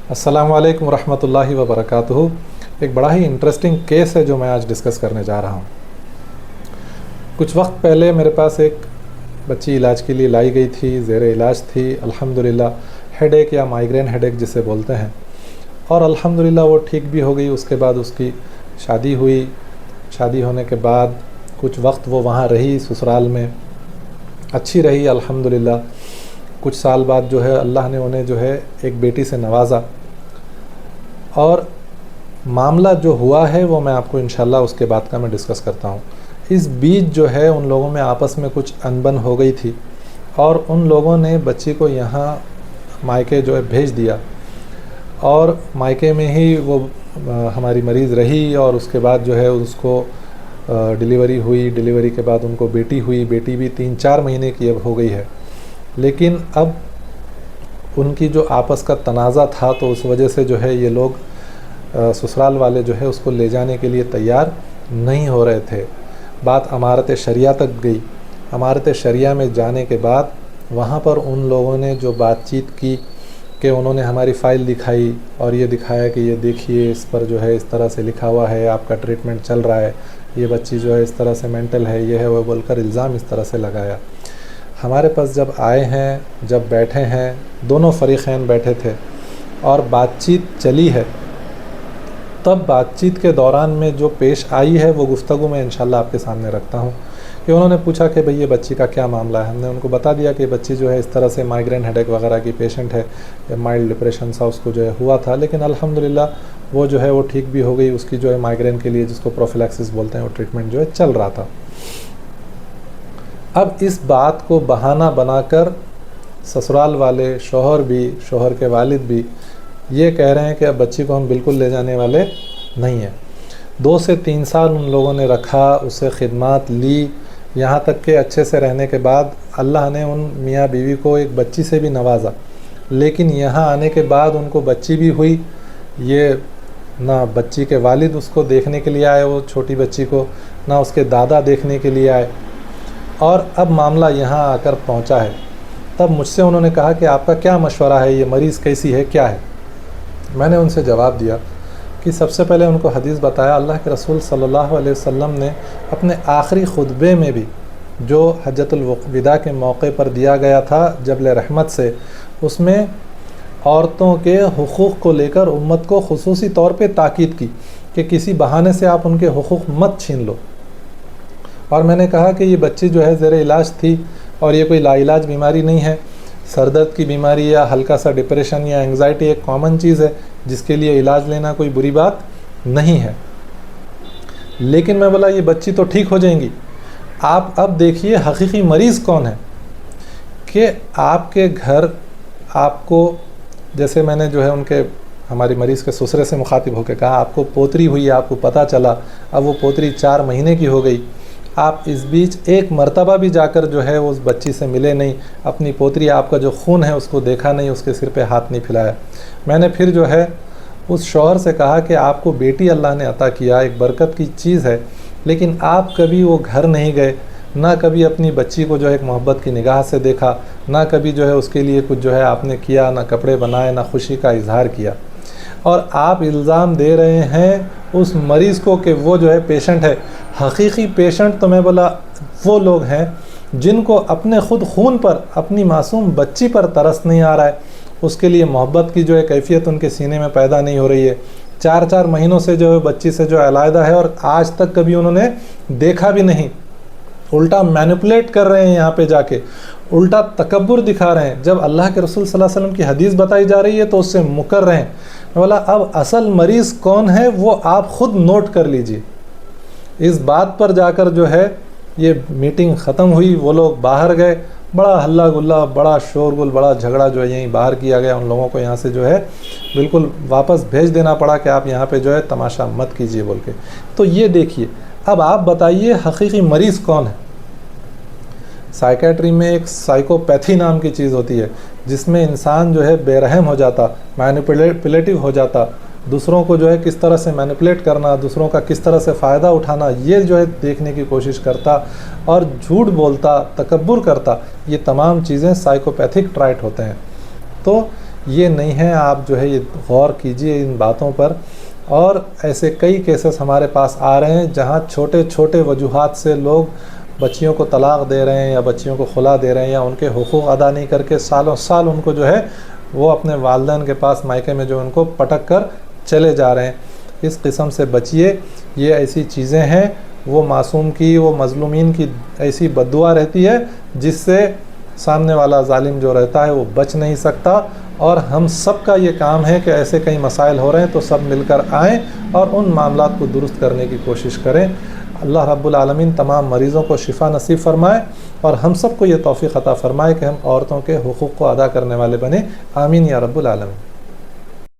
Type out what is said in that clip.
السلام علیکم ورحمۃ اللہ وبرکاتہ۔ ایک بڑا ہی انٹرسٹنگ کیس ہے جو میں آج ڈسکس کرنے جا رہا ہوں۔ کچھ وقت پہلے میرے پاس ایک بچی علاج کے لیے لائی گئی تھی، زیر علاج تھی الحمدللہ، ہیڈ ایک یا مائیگرین ہیڈ ایک جسے بولتے ہیں، اور الحمدللہ وہ ٹھیک بھی ہو گئی۔ اس کے بعد اس کی شادی ہوئی۔ شادی ہونے کے بعد کچھ وقت وہ وہاں رہی سسرال میں، اچھی رہی الحمدللہ۔ کچھ سال بعد جو ہے اللہ نے انہیں جو ہے ایک بیٹی سے نوازا، اور معاملہ جو ہوا ہے وہ میں آپ کو انشاءاللہ اس کے بعد کا میں ڈسکس کرتا ہوں۔ اس بیچ جو ہے ان لوگوں میں آپس میں کچھ انبن ہو گئی تھی، اور ان لوگوں نے بچی کو یہاں مائکے جو ہے بھیج دیا، اور مائکے میں ہی وہ ہماری مریض رہی، اور اس کے بعد جو ہے اس کو ڈیلیوری ہوئی۔ ڈیلیوری کے بعد ان کو بیٹی ہوئی، بیٹی بھی 3-4 مہینے کی اب ہو گئی ہے۔ لیکن اب ان کی جو آپس کا تنازع تھا، تو اس وجہ سے جو ہے یہ لوگ سسرال والے جو ہے اس کو لے جانے کے لیے تیار نہیں ہو رہے تھے۔ بات امارت شریعہ تک گئی۔ امارت شریعہ میں جانے کے بعد وہاں پر ان لوگوں نے جو بات چیت کی کہ انہوں نے ہماری فائل دکھائی اور یہ دکھایا کہ یہ دیکھیے اس پر جو ہے اس طرح سے لکھا ہوا ہے، آپ کا ٹریٹمنٹ چل رہا ہے، یہ بچی جو ہے اس طرح سے مینٹل ہے، یہ ہے وہ بول کر الزام اس طرح سے لگایا۔ ہمارے پاس جب آئے ہیں، جب بیٹھے ہیں، دونوں فریقین بیٹھے تھے اور بات چیت چلی ہے، تب بات چیت کے دوران میں جو پیش آئی ہے وہ گفتگو میں انشاءاللہ آپ کے سامنے رکھتا ہوں۔ کہ انہوں نے پوچھا کہ بھئی یہ بچی کا کیا معاملہ ہے۔ ہم نے ان کو بتا دیا کہ بچی جو ہے اس طرح سے مائیگرین ہیڈ ایک وغیرہ کی پیشنٹ ہے، مائلڈ ڈپریشن سا اس کو جو ہے ہوا تھا، لیکن الحمدللہ وہ جو ہے وہ ٹھیک بھی ہو گئی۔ اس کی جو ہے مائیگرین کے لیے جس کو پروفیلیکسس بولتے ہیں وہ ٹریٹمنٹ جو ہے چل رہا تھا۔ اب اس بات کو بہانہ بنا کر سسرال والے، شوہر بھی، شوہر کے والد بھی یہ کہہ رہے ہیں کہ اب بچی کو ہم بالکل لے جانے والے نہیں ہیں۔ 2 سے 3 سال ان لوگوں نے رکھا، اسے خدمات لی، یہاں تک کہ اچھے سے رہنے کے بعد اللہ نے ان میاں بیوی کو ایک بچی سے بھی نوازا۔ لیکن یہاں آنے کے بعد ان کو بچی بھی ہوئی، یہ نہ بچی کے والد اس کو دیکھنے کے لیے آئے، وہ چھوٹی بچی کو، نہ اس کے دادا دیکھنے کے لیے آئے، اور اب معاملہ یہاں آ کر پہنچا ہے۔ تب مجھ سے انہوں نے کہا کہ آپ کا کیا مشورہ ہے، یہ مریض کیسی ہے، کیا ہے؟ میں نے ان سے جواب دیا کہ سب سے پہلے ان کو حدیث بتایا، اللہ کے رسول صلی اللہ علیہ وسلم نے اپنے آخری خطبے میں بھی جو حجۃ الوداع کے موقع پر دیا گیا تھا جبل رحمت سے، اس میں عورتوں کے حقوق کو لے کر امت کو خصوصی طور پہ تاکید کی کہ کسی بہانے سے آپ ان کے حقوق مت چھین لو۔ اور میں نے کہا کہ یہ بچی جو ہے زیر علاج تھی، اور یہ کوئی لا علاج بیماری نہیں ہے۔ سر درد کی بیماری یا ہلکا سا ڈپریشن یا انگزائٹی ایک کامن چیز ہے جس کے لیے علاج لینا کوئی بری بات نہیں ہے۔ لیکن میں بولا یہ بچی تو ٹھیک ہو جائیں گی۔ آپ اب دیکھیے حقیقی مریض کون ہے، کہ آپ کے گھر آپ کو، جیسے میں نے جو ہے ان کے ہماری مریض کے سسرے سے مخاطب ہو کے کہا، آپ کو پوتری ہوئی، آپ کو پتہ چلا، اب وہ پوتری 4 مہینے کی ہو گئی، آپ اس بیچ ایک مرتبہ بھی جا کر جو ہے اس بچی سے ملے نہیں، اپنی پوتری آپ کا جو خون ہے اس کو دیکھا نہیں، اس کے سر پہ ہاتھ نہیں پھیلایا۔ میں نے پھر جو ہے اس شوہر سے کہا کہ آپ کو بیٹی اللہ نے عطا کیا، ایک برکت کی چیز ہے، لیکن آپ کبھی وہ گھر نہیں گئے، نہ کبھی اپنی بچی کو جو ہے ایک محبت کی نگاہ سے دیکھا، نہ کبھی جو ہے اس کے لیے کچھ جو ہے آپ نے کیا، نہ کپڑے بنائے، نہ خوشی کا اظہار کیا، اور آپ الزام دے رہے ہیں اس مریض کو کہ وہ جو ہے پیشنٹ ہے۔ حقیقی پیشنٹ تو میں بولا وہ لوگ ہیں جن کو اپنے خود خون پر، اپنی معصوم بچی پر ترس نہیں آ رہا ہے، اس کے لیے محبت کی جو ہے کیفیت ان کے سینے میں پیدا نہیں ہو رہی ہے، 4 مہینوں سے جو ہے بچی سے جو علیحدہ ہے، اور آج تک کبھی انہوں نے دیکھا بھی نہیں، الٹا مینپولیٹ کر رہے ہیں، یہاں پہ جا کے الٹا تکبر دکھا رہے ہیں۔ جب اللہ کے رسول صلی اللہ علیہ وسلم کی حدیث بتائی جا رہی ہے تو اس سے مکر رہے ہیں۔ بولا اب اصل مریض کون ہے وہ آپ خود نوٹ کر لیجئے۔ اس بات پر جا کر جو ہے یہ میٹنگ ختم ہوئی، وہ لوگ باہر گئے، بڑا ہلہ گلہ، بڑا شور گل، بڑا جھگڑا جو ہے یہیں باہر کیا گیا، ان لوگوں کو یہاں سے جو ہے بالکل واپس بھیج دینا پڑا کہ آپ یہاں پہ جو ہے تماشا مت کیجئے بول کے۔ تو یہ دیکھیے، اب آپ بتائیے حقیقی مریض کون ہے؟ سائیکیٹری میں ایک سائیکوپیتھی نام کی چیز ہوتی ہے جس میں انسان جو ہے بے رحم ہو جاتا، مینپولیٹیو ہو جاتا، دوسروں کو جو ہے کس طرح سے مینپولیٹ کرنا، دوسروں کا کس طرح سے فائدہ اٹھانا، یہ جو ہے دیکھنے کی کوشش کرتا، اور جھوٹ بولتا، تکبر کرتا، یہ تمام چیزیں سائیکوپیتھک ٹرائٹ ہوتے ہیں۔ تو یہ نہیں ہے. آپ جو ہے یہ غور کیجئے ان باتوں پر. اور ایسے کئی کیسز ہمارے پاس آ رہے ہیں جہاں چھوٹے چھوٹے وجوہات سے لوگ بچیوں کو طلاق دے رہے ہیں یا بچیوں کو خلا دے رہے ہیں یا ان کے حقوق ادا نہیں کر کے سالوں سال ان کو جو ہے وہ اپنے والدین کے پاس مائکے میں جو ان کو پٹک کر چلے جا رہے ہیں. اس قسم سے بچیے. یہ ایسی چیزیں ہیں وہ معصوم کی وہ مظلومین کی ایسی بددعا رہتی ہے جس سے سامنے والا ظالم جو رہتا ہے وہ بچ نہیں سکتا. اور ہم سب کا یہ کام ہے کہ ایسے کئی مسائل ہو رہے ہیں تو سب مل کر آئیں اور ان معاملات کو درست کرنے کی کوشش کریں. اللہ رب العالمین تمام مریضوں کو شفا نصیب فرمائے اور ہم سب کو یہ توفیق عطا فرمائے کہ ہم عورتوں کے حقوق کو ادا کرنے والے بنیں. آمین یا رب العالمین.